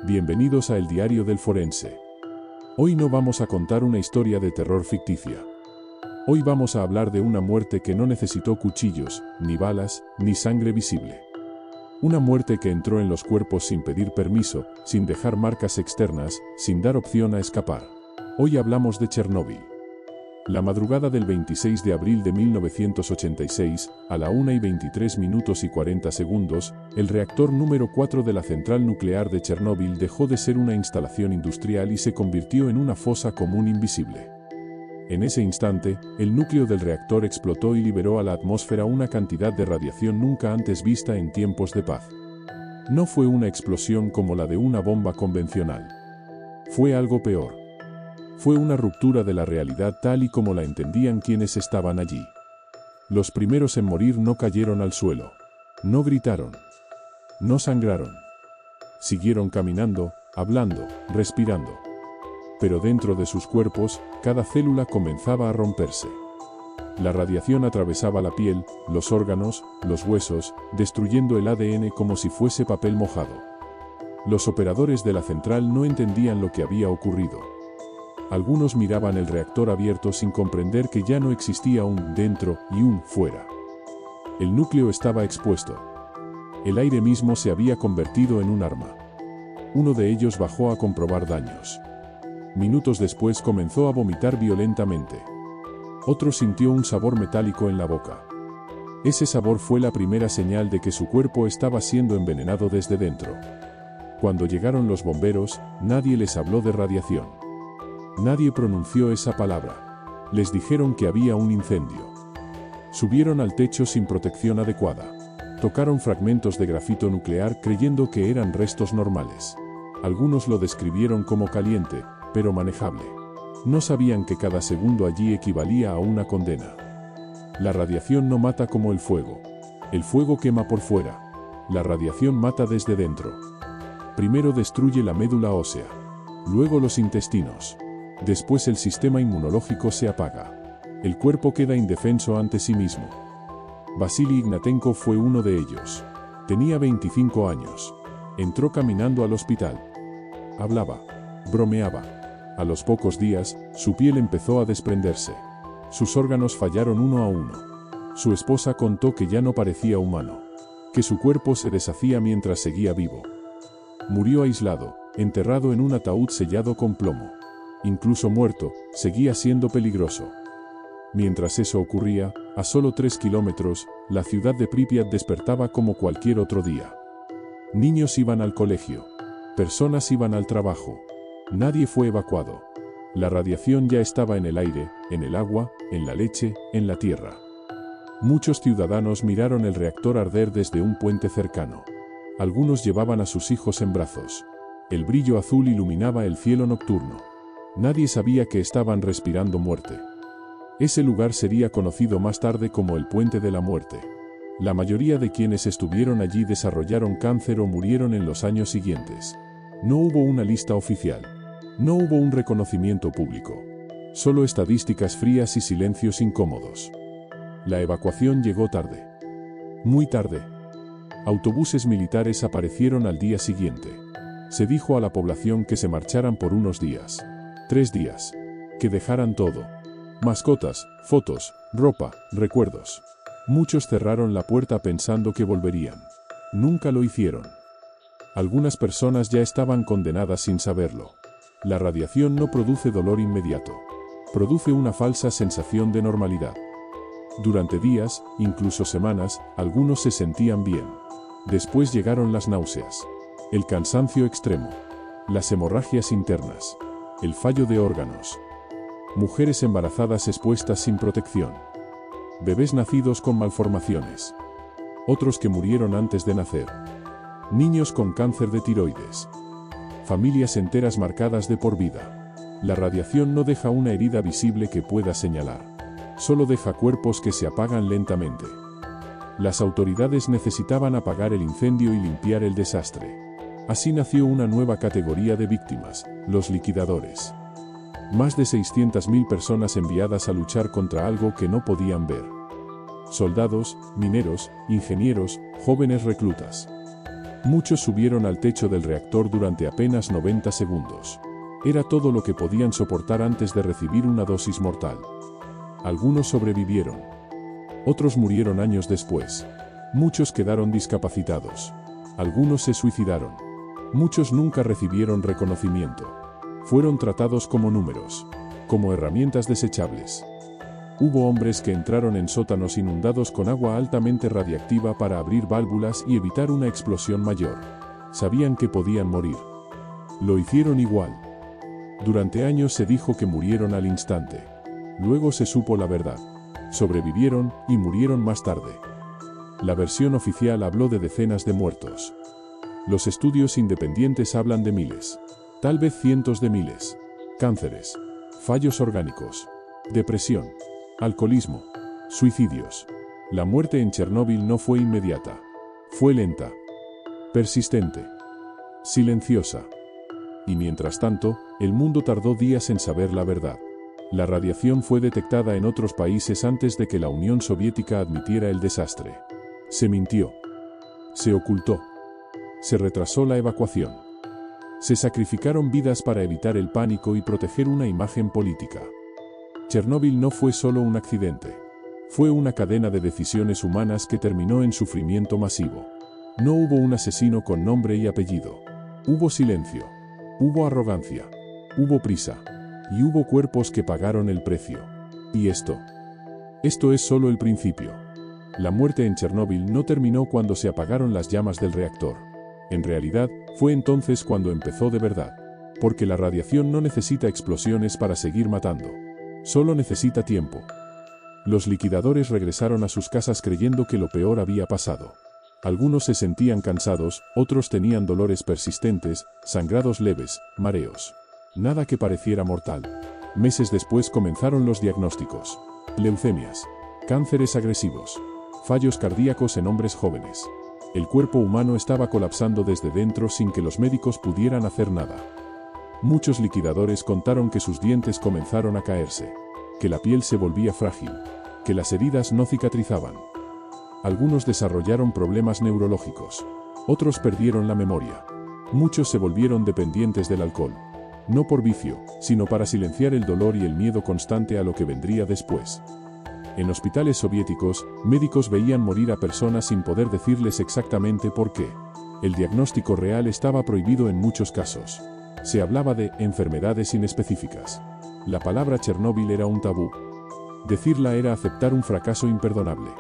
Bienvenidos a El Diario del Forense. Hoy no vamos a contar una historia de terror ficticia. Hoy vamos a hablar de una muerte que no necesitó cuchillos, ni balas, ni sangre visible. Una muerte que entró en los cuerpos sin pedir permiso, sin dejar marcas externas, sin dar opción a escapar. Hoy hablamos de Chernóbil. La madrugada del 26 de abril de 1986, a la 1:23:40, el reactor número 4 de la central nuclear de Chernóbil dejó de ser una instalación industrial y se convirtió en una fosa común invisible. En ese instante, el núcleo del reactor explotó y liberó a la atmósfera una cantidad de radiación nunca antes vista en tiempos de paz. No fue una explosión como la de una bomba convencional. Fue algo peor. Fue una ruptura de la realidad tal y como la entendían quienes estaban allí. Los primeros en morir no cayeron al suelo. No gritaron. No sangraron. Siguieron caminando, hablando, respirando. Pero dentro de sus cuerpos, cada célula comenzaba a romperse. La radiación atravesaba la piel, los órganos, los huesos, destruyendo el ADN como si fuese papel mojado. Los operadores de la central no entendían lo que había ocurrido. Algunos miraban el reactor abierto sin comprender que ya no existía un dentro y un fuera. El núcleo estaba expuesto. El aire mismo se había convertido en un arma. Uno de ellos bajó a comprobar daños. Minutos después comenzó a vomitar violentamente. Otro sintió un sabor metálico en la boca. Ese sabor fue la primera señal de que su cuerpo estaba siendo envenenado desde dentro. Cuando llegaron los bomberos, nadie les habló de radiación. Nadie pronunció esa palabra. Les dijeron que había un incendio. Subieron al techo sin protección adecuada. Tocaron fragmentos de grafito nuclear creyendo que eran restos normales. Algunos lo describieron como caliente, pero manejable. No sabían que cada segundo allí equivalía a una condena. La radiación no mata como el fuego. El fuego quema por fuera. La radiación mata desde dentro. Primero destruye la médula ósea. Luego los intestinos. Después el sistema inmunológico se apaga. El cuerpo queda indefenso ante sí mismo. Vasily Ignatenko fue uno de ellos. Tenía 25 años. Entró caminando al hospital. Hablaba. Bromeaba. A los pocos días, su piel empezó a desprenderse. Sus órganos fallaron uno a uno. Su esposa contó que ya no parecía humano. Que su cuerpo se deshacía mientras seguía vivo. Murió aislado, enterrado en un ataúd sellado con plomo. Incluso muerto, seguía siendo peligroso. Mientras eso ocurría, a solo 3 kilómetros, la ciudad de Pripyat despertaba como cualquier otro día. Niños iban al colegio. Personas iban al trabajo. Nadie fue evacuado. La radiación ya estaba en el aire, en el agua, en la leche, en la tierra. Muchos ciudadanos miraron el reactor arder desde un puente cercano. Algunos llevaban a sus hijos en brazos. El brillo azul iluminaba el cielo nocturno. Nadie sabía que estaban respirando muerte. Ese lugar sería conocido más tarde como el Puente de la Muerte. La mayoría de quienes estuvieron allí desarrollaron cáncer o murieron en los años siguientes. No hubo una lista oficial. No hubo un reconocimiento público. Solo estadísticas frías y silencios incómodos. La evacuación llegó tarde. Muy tarde. Autobuses militares aparecieron al día siguiente. Se dijo a la población que se marcharan por unos días. 3 días. Que dejaran todo. Mascotas, fotos, ropa, recuerdos. Muchos cerraron la puerta pensando que volverían. Nunca lo hicieron. Algunas personas ya estaban condenadas sin saberlo. La radiación no produce dolor inmediato. Produce una falsa sensación de normalidad. Durante días, incluso semanas, algunos se sentían bien. Después llegaron las náuseas. El cansancio extremo. Las hemorragias internas. El fallo de órganos. Mujeres embarazadas expuestas sin protección. Bebés nacidos con malformaciones. Otros que murieron antes de nacer. Niños con cáncer de tiroides. Familias enteras marcadas de por vida. La radiación no deja una herida visible que pueda señalar. Solo deja cuerpos que se apagan lentamente. Las autoridades necesitaban apagar el incendio y limpiar el desastre. Así nació una nueva categoría de víctimas, los liquidadores. Más de 600.000 personas enviadas a luchar contra algo que no podían ver. Soldados, mineros, ingenieros, jóvenes reclutas. Muchos subieron al techo del reactor durante apenas 90 segundos. Era todo lo que podían soportar antes de recibir una dosis mortal. Algunos sobrevivieron. Otros murieron años después. Muchos quedaron discapacitados. Algunos se suicidaron. Muchos nunca recibieron reconocimiento. Fueron tratados como números, como herramientas desechables. Hubo hombres que entraron en sótanos inundados con agua altamente radiactiva para abrir válvulas y evitar una explosión mayor. Sabían que podían morir. Lo hicieron igual. Durante años se dijo que murieron al instante. Luego se supo la verdad. Sobrevivieron y murieron más tarde. La versión oficial habló de decenas de muertos. Los estudios independientes hablan de miles. Tal vez cientos de miles. Cánceres, fallos orgánicos, depresión, alcoholismo, suicidios. La muerte en Chernóbil no fue inmediata. Fue lenta, persistente, silenciosa. Y mientras tanto, el mundo tardó días en saber la verdad. La radiación fue detectada en otros países antes de que la Unión Soviética admitiera el desastre. Se mintió. Se ocultó. Se retrasó la evacuación. Se sacrificaron vidas para evitar el pánico y proteger una imagen política. Chernóbil no fue solo un accidente. Fue una cadena de decisiones humanas que terminó en sufrimiento masivo. No hubo un asesino con nombre y apellido. Hubo silencio. Hubo arrogancia. Hubo prisa. Y hubo cuerpos que pagaron el precio. Y esto es solo el principio. La muerte en Chernóbil no terminó cuando se apagaron las llamas del reactor. En realidad, fue entonces cuando empezó de verdad. Porque la radiación no necesita explosiones para seguir matando. Solo necesita tiempo. Los liquidadores regresaron a sus casas creyendo que lo peor había pasado. Algunos se sentían cansados, otros tenían dolores persistentes, sangrados leves, mareos. Nada que pareciera mortal. Meses después comenzaron los diagnósticos. Leucemias, cánceres agresivos, fallos cardíacos en hombres jóvenes. El cuerpo humano estaba colapsando desde dentro sin que los médicos pudieran hacer nada. Muchos liquidadores contaron que sus dientes comenzaron a caerse, que la piel se volvía frágil, que las heridas no cicatrizaban. Algunos desarrollaron problemas neurológicos. Otros perdieron la memoria. Muchos se volvieron dependientes del alcohol. No por vicio, sino para silenciar el dolor y el miedo constante a lo que vendría después. En hospitales soviéticos, médicos veían morir a personas sin poder decirles exactamente por qué. El diagnóstico real estaba prohibido en muchos casos. Se hablaba de enfermedades inespecíficas. La palabra Chernóbil era un tabú. Decirla era aceptar un fracaso imperdonable.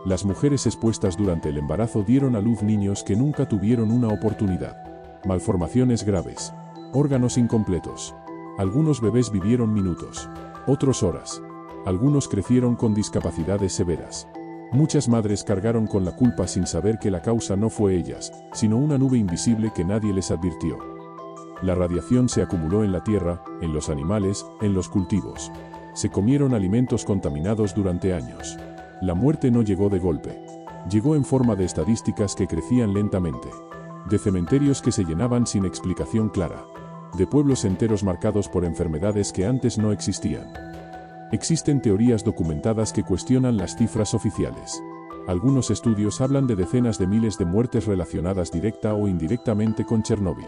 Las mujeres expuestas durante el embarazo dieron a luz niños que nunca tuvieron una oportunidad. Malformaciones graves. Órganos incompletos. Algunos bebés vivieron minutos. Otros horas. Algunos crecieron con discapacidades severas. Muchas madres cargaron con la culpa sin saber que la causa no fue ellas, sino una nube invisible que nadie les advirtió. La radiación se acumuló en la tierra, en los animales, en los cultivos. Se comieron alimentos contaminados durante años. La muerte no llegó de golpe. Llegó en forma de estadísticas que crecían lentamente. De cementerios que se llenaban sin explicación clara. De pueblos enteros marcados por enfermedades que antes no existían. Existen teorías documentadas que cuestionan las cifras oficiales. Algunos estudios hablan de decenas de miles de muertes relacionadas directa o indirectamente con Chernóbil.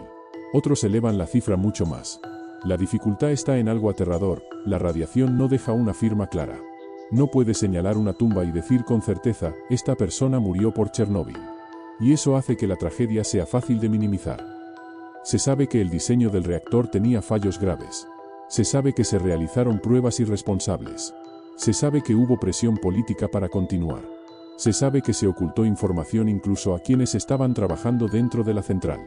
Otros elevan la cifra mucho más. La dificultad está en algo aterrador: la radiación no deja una firma clara. No puede señalar una tumba y decir con certeza, esta persona murió por Chernóbil. Y eso hace que la tragedia sea fácil de minimizar. Se sabe que el diseño del reactor tenía fallos graves. Se sabe que se realizaron pruebas irresponsables. Se sabe que hubo presión política para continuar. Se sabe que se ocultó información incluso a quienes estaban trabajando dentro de la central.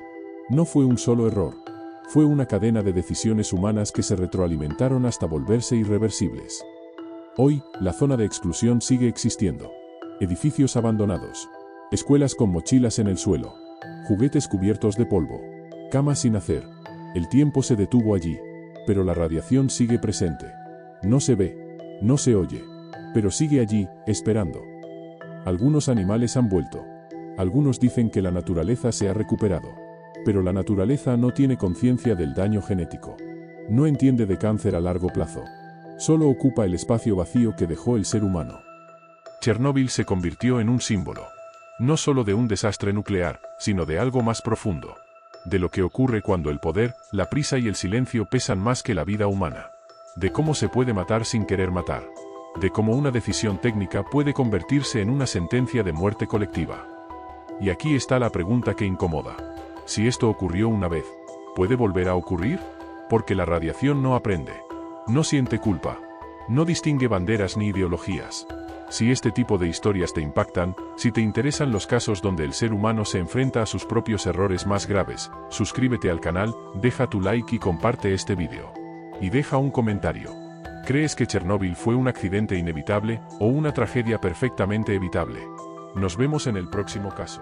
No fue un solo error. Fue una cadena de decisiones humanas que se retroalimentaron hasta volverse irreversibles. Hoy, la zona de exclusión sigue existiendo. Edificios abandonados. Escuelas con mochilas en el suelo. Juguetes cubiertos de polvo. Camas sin hacer. El tiempo se detuvo allí. Pero la radiación sigue presente. No se ve, no se oye, pero sigue allí, esperando. Algunos animales han vuelto. Algunos dicen que la naturaleza se ha recuperado. Pero la naturaleza no tiene conciencia del daño genético. No entiende de cáncer a largo plazo. Solo ocupa el espacio vacío que dejó el ser humano. Chernóbil se convirtió en un símbolo. No solo de un desastre nuclear, sino de algo más profundo. De lo que ocurre cuando el poder, la prisa y el silencio pesan más que la vida humana. De cómo se puede matar sin querer matar. De cómo una decisión técnica puede convertirse en una sentencia de muerte colectiva. Y aquí está la pregunta que incomoda. Si esto ocurrió una vez, ¿puede volver a ocurrir? Porque la radiación no aprende. No siente culpa. No distingue banderas ni ideologías. Si este tipo de historias te impactan, si te interesan los casos donde el ser humano se enfrenta a sus propios errores más graves, suscríbete al canal, deja tu like y comparte este vídeo. Y deja un comentario. ¿Crees que Chernóbil fue un accidente inevitable o una tragedia perfectamente evitable? Nos vemos en el próximo caso.